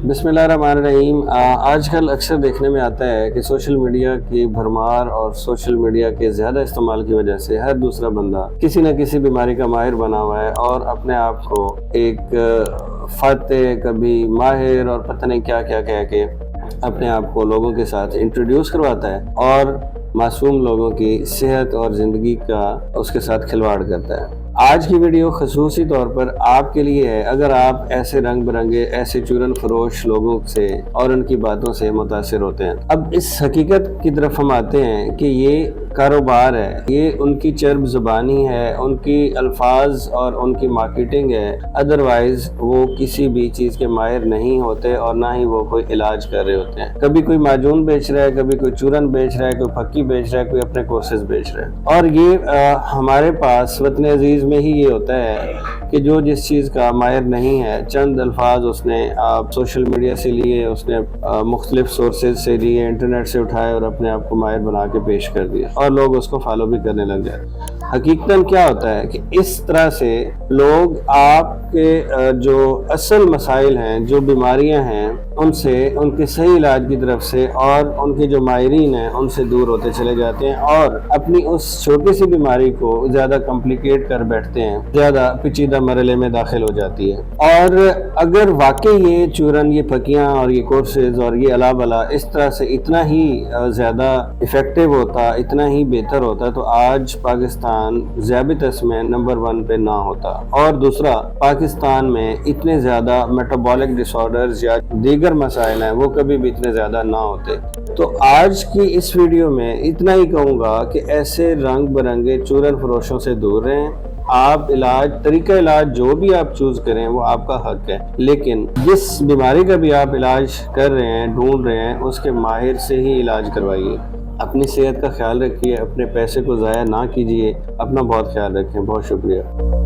बिस्मिल्लाहिर्रहमानिर्रहीम। आजकल अक्सर देखने में आता है कि सोशल मीडिया की भरमार और सोशल मीडिया के ज़्यादा इस्तेमाल की वजह से हर दूसरा बंदा किसी न किसी बीमारी का माहिर बना हुआ है और अपने आप को एक फाते, कभी माहिर और पता नहीं क्या क्या कह के अपने आप को लोगों के साथ इंट्रोड्यूस करवाता है और मासूम लोगों की सेहत और ज़िंदगी का उसके साथ खिलवाड़ करता है। आज की वीडियो खसूसी तौर पर आपके लिए है अगर आप ऐसे रंग बिरंगे, ऐसे चूरन फरोश लोगों से और उनकी बातों से मुतासिर होते हैं। अब इस हकीकत की तरफ हम आते हैं कि ये कारोबार है, ये उनकी चर्ब ज़ुबानी है, उनकी अल्फाज और उनकी मार्केटिंग है। अदरवाइज़ वो किसी भी चीज़ के माहिर नहीं होते और ना ही वो कोई इलाज कर रहे होते हैं। कभी कोई माजून बेच रहा है, कभी कोई चूरन बेच रहा है, कोई फक्की बेच रहा है, कोई अपने कोर्सेज बेच रहा है। और ये हमारे पास वतन अजीज़ में ही ये होता है कि जो जिस चीज़ का माहिर नहीं है, चंद अल्फाज उसने सोशल मीडिया से लिए, उसने मुख्तलिफ सोर्सेज से लिए, इंटरनेट से उठाए और अपने आप को माहिर बना के पेश कर दिया और लोग उसको फॉलो भी करने लग जाते। हकीकतन क्या होता है कि इस तरह से लोग आपके जो असल मसाइल हैं, जो बीमारियां हैं, उनसे, उनके सही इलाज की तरफ से और उनके जो माहिरीन हैं उनसे दूर होते चले जाते हैं और अपनी उस छोटी सी बीमारी को ज़्यादा कॉम्प्लिकेट कर बैठते हैं, ज़्यादा पेचीदा मरहले में दाखिल हो जाती है। और अगर वाकई ये चूरन, ये फकियाँ और ये कोर्सेज और ये अला बला इस तरह से इतना ही ज़्यादा इफ़ेक्टिव होता, इतना ही बेहतर होता, तो आज पाकिस्तान ज़ियाबतीस में नंबर 1 पे ना होता। और दूसरा, पाकिस्तान में इतने ज़्यादा मेटाबॉलिक डिसऑर्डर्स या दीगर मसाइल हैं वो कभी भी इतने ज़्यादा ना होते। तो आज की इस वीडियो में इतना ही कहूँगा कि ऐसे रंग बिरंगे चूरन फरोशों से दूर रहें। आप तरीका इलाज जो भी आप चूज़ करें वो आपका हक है, लेकिन जिस बीमारी का भी आप इलाज कर रहे हैं, ढूंढ रहे हैं, उसके माहिर से ही इलाज करवाइए। अपनी सेहत का ख्याल रखिए, अपने पैसे को ज़ाया ना कीजिए, अपना बहुत ख्याल रखें। बहुत शुक्रिया।